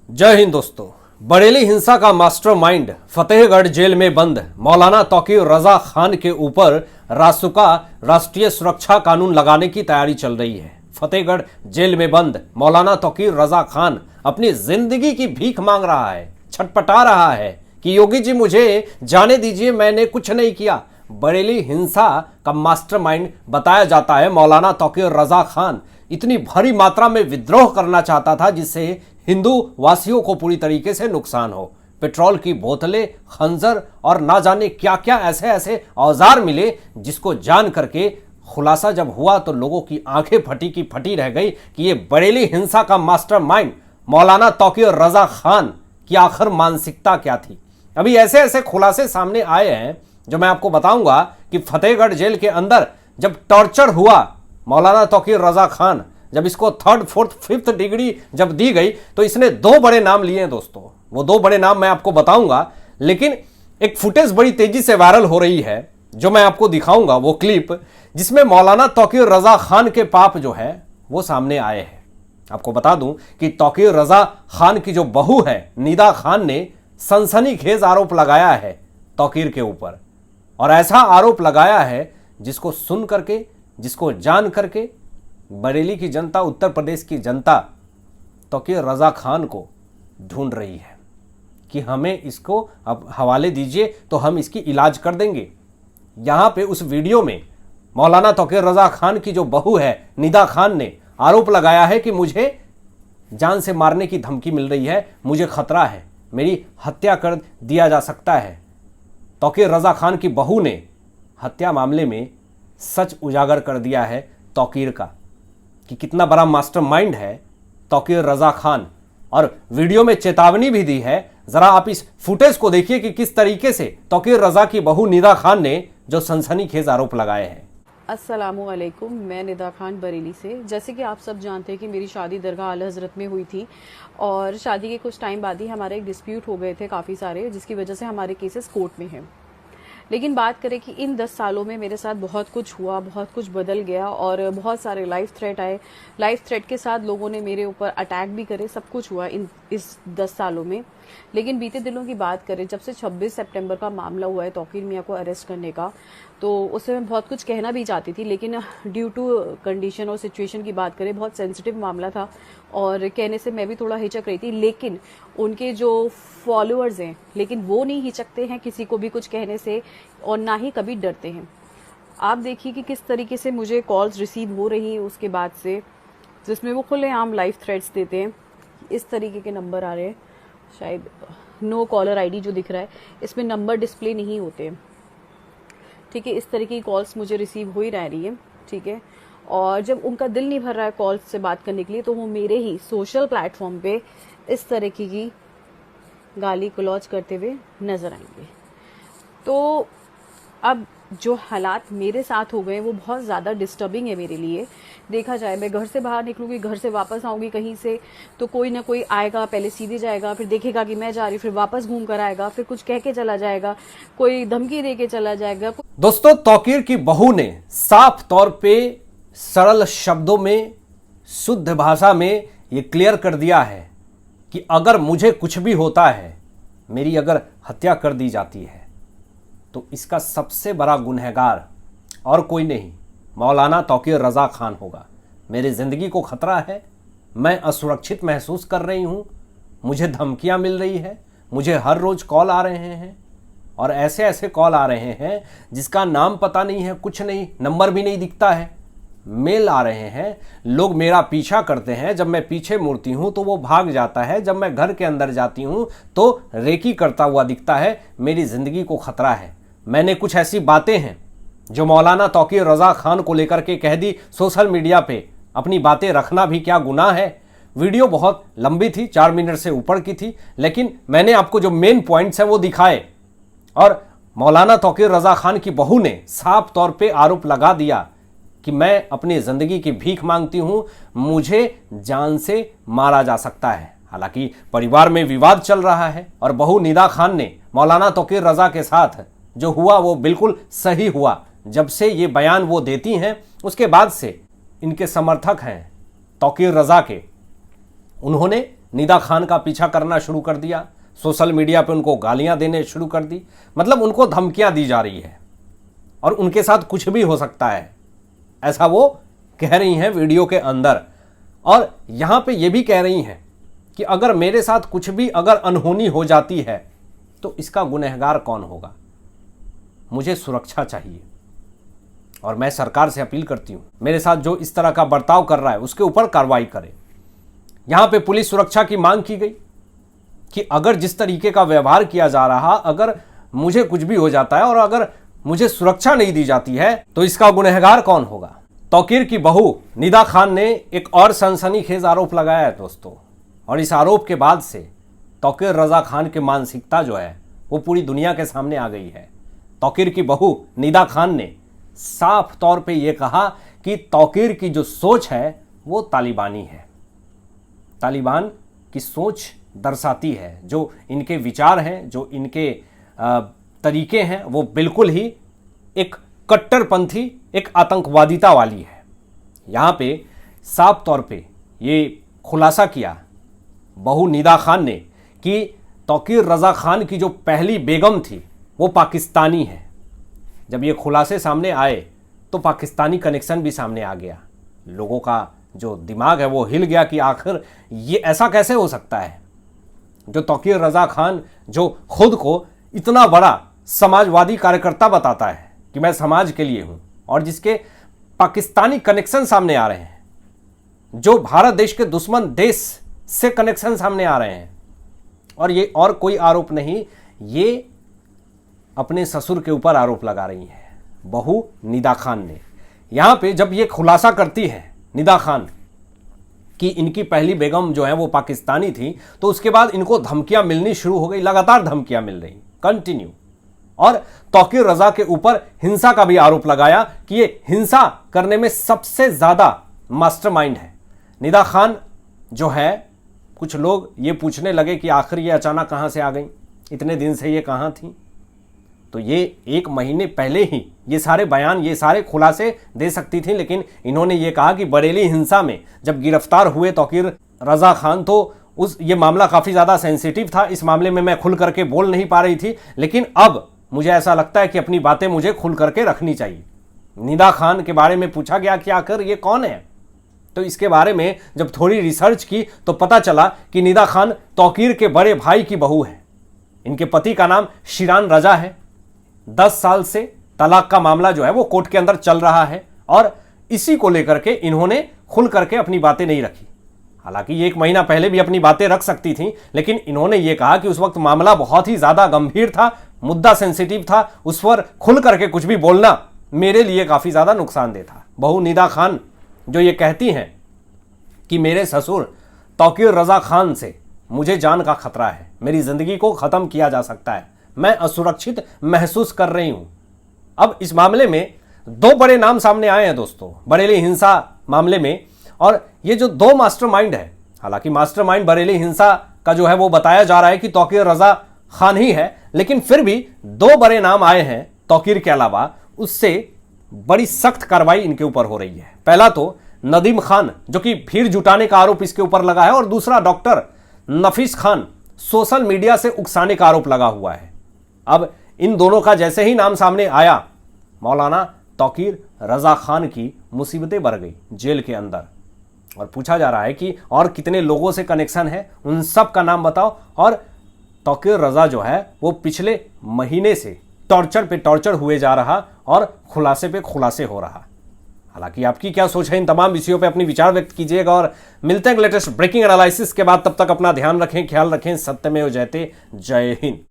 जय हिंद दोस्तों। बरेली हिंसा का मास्टरमाइंड फतेहगढ़ जेल में बंद मौलाना तौकीर रजा खान के ऊपर रासुका राष्ट्रीय सुरक्षा कानून लगाने की तैयारी चल रही है। फतेहगढ़ जेल में बंद मौलाना तौकीर रजा खान अपनी जिंदगी की भीख मांग रहा है, छटपटा रहा है कि योगी जी मुझे जाने दीजिए, मैंने कुछ नहीं किया। बरेली हिंसा का मास्टरमाइंड बताया जाता है मौलाना तौकीर रजा खान इतनी भारी मात्रा में विद्रोह करना चाहता था जिससे हिंदू वासियों को पूरी तरीके से नुकसान हो। पेट्रोल की बोतलें, खंजर और ना जाने क्या क्या ऐसे ऐसे औजार मिले जिसको जान करके खुलासा जब हुआ तो लोगों की आंखें फटी की फटी रह गई कि ये बरेली हिंसा का मास्टरमाइंड मौलाना तौकीर रजा खान की आखिर मानसिकता क्या थी। अभी ऐसे ऐसे खुलासे सामने आए हैं जो मैं आपको बताऊंगा कि फतेहगढ़ जेल के अंदर जब टॉर्चर हुआ मौलाना तौकीर रजा खान, जब इसको 3rd 4th 5th डिग्री जब दी गई तो इसने 2 बड़े नाम लिए हैं दोस्तों। वो 2 बड़े नाम मैं आपको बताऊंगा, लेकिन एक फुटेज बड़ी तेजी से वायरल हो रही है जो मैं आपको दिखाऊंगा, वो क्लिप जिसमें मौलाना तौकीर रजा खान के पाप जो है वो सामने आए हैं। आपको बता दूं कि तौकीर रजा खान की जो बहू है निदा खान ने सनसनीखेज आरोप लगाया है तौकीर के ऊपर, और ऐसा आरोप लगाया है जिसको सुन करके, जिसको जान करके बरेली की जनता, उत्तर प्रदेश की जनता तौकीर रजा खान को ढूंढ रही है कि हमें इसको अब हवाले दीजिए तो हम इसकी इलाज कर देंगे। यहां पे उस वीडियो में मौलाना तौकीर रजा खान की जो बहू है निदा खान ने आरोप लगाया है कि मुझे जान से मारने की धमकी मिल रही है, मुझे खतरा है, मेरी हत्या कर दिया जा सकता है। तौकीर रजा खान की बहू ने हत्या मामले में सच उजागर कर दिया है तौकीर का कि कितना बड़ा मास्टरमाइंड है तौकीर रजा खान, और वीडियो में चेतावनी भी दी है। जरा आप इस फुटेज को देखिए कि किस तरीके से तौकीर रजा की बहू निदा खान ने जो सनसनीखेज आरोप लगाए हैं। अस्सलामुअलैकुम, मैं निदा खान बरेली से। जैसे कि आप सब जानते हैं कि मेरी शादी दरगाह आला हज़रत में हुई थी और शादी के कुछ टाइम बाद ही हमारे एक डिस्प्यूट हो गए थे काफ़ी सारे, जिसकी वजह से हमारे केसेस कोर्ट में हैं। लेकिन बात करें कि इन 10 सालों में मेरे साथ बहुत कुछ हुआ, बहुत कुछ बदल गया और बहुत सारे लाइफ थ्रेट आए। लाइफ थ्रेट के साथ लोगों ने मेरे ऊपर अटैक भी करे, सब कुछ हुआ इस 10 सालों में। लेकिन बीते दिनों की बात करें, जब से 26 सितंबर का मामला हुआ है तौकीर मियां को अरेस्ट करने का, तो उससे मैं बहुत कुछ कहना भी चाहती थी, लेकिन ड्यू टू कंडीशन और सिचुएशन की बात करें, बहुत सेंसिटिव मामला था और कहने से मैं भी थोड़ा हिचक रही थी। लेकिन उनके जो फॉलोअर्स हैं, लेकिन वो नहीं हिचकते हैं किसी को भी कुछ कहने से और ना ही कभी डरते हैं। आप देखिए कि किस तरीके से मुझे कॉल्स रिसीव हो रही हैं उसके बाद से, जिसमें वो खुलेआम लाइफ थ्रेट्स देते हैं। इस तरीके के नंबर आ रहे हैं, शायद नो कॉलर आईडी जो दिख रहा है इसमें नंबर डिस्प्ले नहीं होते, ठीक है। इस तरीके की कॉल्स मुझे रिसीव हो ही रही है, ठीक है। और जब उनका दिल नहीं भर रहा है कॉल्स से बात करने के लिए तो वो मेरे ही सोशल प्लेटफॉर्म पे इस तरीके की गाली गलौज करते हुए नजर आएंगे। तो अब जो हालात मेरे साथ हो गए वो बहुत ज़्यादा डिस्टर्बिंग है मेरे लिए। देखा जाए, मैं घर से बाहर निकलूंगी, घर से वापस आऊंगी कहीं से, तो कोई ना कोई आएगा, पहले सीधे जाएगा, फिर देखेगा कि मैं जा रही, फिर वापस घूम कर आएगा, फिर कुछ कह के चला जाएगा, कोई धमकी दे के चला जाएगा। दोस्तों, तौकीर की बहू ने साफ तौर पे सरल शब्दों में, शुद्ध भाषा में ये क्लियर कर दिया है कि अगर मुझे कुछ भी होता है, मेरी अगर हत्या कर दी जाती है, तो इसका सबसे बड़ा गुनहगार और कोई नहीं मौलाना तौकीर रजा खान होगा। मेरी ज़िंदगी को खतरा है, मैं असुरक्षित महसूस कर रही हूँ, मुझे धमकियाँ मिल रही है, मुझे हर रोज़ कॉल आ रहे हैं और ऐसे ऐसे कॉल आ रहे हैं जिसका नाम पता नहीं है, कुछ नहीं, नंबर भी नहीं दिखता है, मेल आ रहे हैं। लोग मेरा पीछा करते हैं, जब मैं पीछे मुड़ती हूँ तो वो भाग जाता है, जब मैं घर के अंदर जाती हूँ तो रेकी करता हुआ दिखता है। मेरी ज़िंदगी को खतरा है। मैंने कुछ ऐसी बातें हैं जो मौलाना तौकीर रजा खान को लेकर के कह दी सोशल मीडिया पे। अपनी बातें रखना भी क्या गुनाह है। वीडियो बहुत लंबी थी, 4 मिनट से ऊपर की थी, लेकिन मैंने आपको जो मेन पॉइंट्स है वो दिखाए। और मौलाना तौकीर रजा खान की बहू ने साफ तौर पे आरोप लगा दिया कि मैं अपनी ज़िंदगी की भीख मांगती हूँ, मुझे जान से मारा जा सकता है। हालांकि परिवार में विवाद चल रहा है और बहू निदा खान ने मौलाना तौकीर रजा के साथ जो हुआ वो बिल्कुल सही हुआ। जब से ये बयान वो देती हैं उसके बाद से इनके समर्थक हैं तौकीर रजा के, उन्होंने निदा खान का पीछा करना शुरू कर दिया, सोशल मीडिया पे उनको गालियां देने शुरू कर दी, मतलब उनको धमकियां दी जा रही है और उनके साथ कुछ भी हो सकता है, ऐसा वो कह रही हैं वीडियो के अंदर। और यहां पे ये भी कह रही हैं कि अगर मेरे साथ कुछ भी अगर अनहोनी हो जाती है तो इसका गुनहगार कौन होगा, मुझे सुरक्षा चाहिए और मैं सरकार से अपील करती हूं मेरे साथ जो इस तरह का बर्ताव कर रहा है उसके ऊपर कार्रवाई करे। यहां पे पुलिस सुरक्षा की मांग की गई कि अगर जिस तरीके का व्यवहार किया जा रहा, अगर मुझे कुछ भी हो जाता है और अगर मुझे सुरक्षा नहीं दी जाती है तो इसका गुनहगार कौन होगा। तौकीर की बहू निदा खान ने एक और सनसनीखेज आरोप लगाया है दोस्तों, और इस आरोप के बाद से तौकीर रजा खान की मानसिकता जो है वो पूरी दुनिया के सामने आ गई है। तौकीर की बहू निदा खान ने साफ तौर पे ये कहा कि तौकीर की जो सोच है वो तालिबानी है, तालिबान की सोच दर्शाती है, जो इनके विचार हैं, जो इनके तरीके हैं वो बिल्कुल ही एक कट्टरपंथी, एक आतंकवादिता वाली है। यहाँ पे साफ तौर पे ये खुलासा किया बहू निदा खान ने कि तौकीर रजा खान की जो पहली बेगम थी वो पाकिस्तानी है। जब ये खुलासे सामने आए तो पाकिस्तानी कनेक्शन भी सामने आ गया, लोगों का जो दिमाग है वो हिल गया कि आखिर ये ऐसा कैसे हो सकता है। जो तौकीर रजा खान जो खुद को इतना बड़ा समाजवादी कार्यकर्ता बताता है कि मैं समाज के लिए हूं, और जिसके पाकिस्तानी कनेक्शन सामने आ रहे हैं, जो भारत देश के दुश्मन देश से कनेक्शन सामने आ रहे हैं, और ये और कोई आरोप नहीं, ये अपने ससुर के ऊपर आरोप लगा रही है बहू निदा खान ने। यहां पे जब ये खुलासा करती है निदा खान कि इनकी पहली बेगम जो है वो पाकिस्तानी थी, तो उसके बाद इनको धमकियां मिलनी शुरू हो गई, लगातार धमकियां मिल रही कंटिन्यू, और तौकीर रजा के ऊपर हिंसा का भी आरोप लगाया कि ये हिंसा करने में सबसे ज्यादा मास्टरमाइंड है। निदा खान जो है, कुछ लोग ये पूछने लगे कि आखिर ये अचानक कहां से आ गई, इतने दिन से ये कहां थी। तो ये 1 महीने पहले ही ये सारे बयान, ये सारे खुलासे दे सकती थी, लेकिन इन्होंने ये कहा कि बरेली हिंसा में जब गिरफ्तार हुए तौकीर रजा खान तो ये मामला काफ़ी ज़्यादा सेंसिटिव था, इस मामले में मैं खुल करके बोल नहीं पा रही थी, लेकिन अब मुझे ऐसा लगता है कि अपनी बातें मुझे खुल करके रखनी चाहिए। निदा खान के बारे में पूछा गया कि आखिर ये कौन है, तो इसके बारे में जब थोड़ी रिसर्च की तो पता चला कि निदा खान तौकीर के बड़े भाई की बहू है। इनके पति का नाम शिरान रजा है। 10 साल से तलाक का मामला जो है वो कोर्ट के अंदर चल रहा है, और इसी को लेकर के इन्होंने खुल करके अपनी बातें नहीं रखी। हालांकि ये 1 महीना पहले भी अपनी बातें रख सकती थी, लेकिन इन्होंने ये कहा कि उस वक्त मामला बहुत ही ज्यादा गंभीर था, मुद्दा सेंसिटिव था, उस पर खुल करके कुछ भी बोलना मेरे लिए काफी ज्यादा नुकसानदेह था। बहू निदा खान जो ये कहती हैं कि मेरे ससुर तौकीर रजा खान से मुझे जान का खतरा है, मेरी जिंदगी को खत्म किया जा सकता है, मैं असुरक्षित महसूस कर रही हूं। अब इस मामले में 2 बड़े नाम सामने आए हैं दोस्तों, बरेली हिंसा मामले में, और ये जो 2 मास्टरमाइंड है, हालांकि मास्टरमाइंड बरेली हिंसा का जो है वो बताया जा रहा है कि तौकीर रजा खान ही है, लेकिन फिर भी 2 बड़े नाम आए हैं तौकीर के अलावा, उससे बड़ी सख्त कार्रवाई इनके ऊपर हो रही है। पहला तो नदीम खान जो कि भीड़ जुटाने का आरोप इसके ऊपर लगा है, और दूसरा डॉक्टर नफीस खान सोशल मीडिया से उकसाने का आरोप लगा हुआ है। अब इन दोनों का जैसे ही नाम सामने आया, मौलाना तौकीर रजा खान की मुसीबतें बढ़ गई जेल के अंदर, और पूछा जा रहा है कि और कितने लोगों से कनेक्शन है, उन सब का नाम बताओ। और तौकीर रजा जो है वो पिछले महीने से टॉर्चर पे टॉर्चर हुए जा रहा और खुलासे पे खुलासे हो रहा। हालांकि आपकी क्या सोच है इन तमाम विषयों पे अपनी विचार व्यक्त कीजिएगा, और मिलते हैं लेटेस्ट ब्रेकिंग एनालिसिस के बाद। तब तक अपना ध्यान रखें, ख्याल रखें। सत्यमेव जयते। जय हिंद।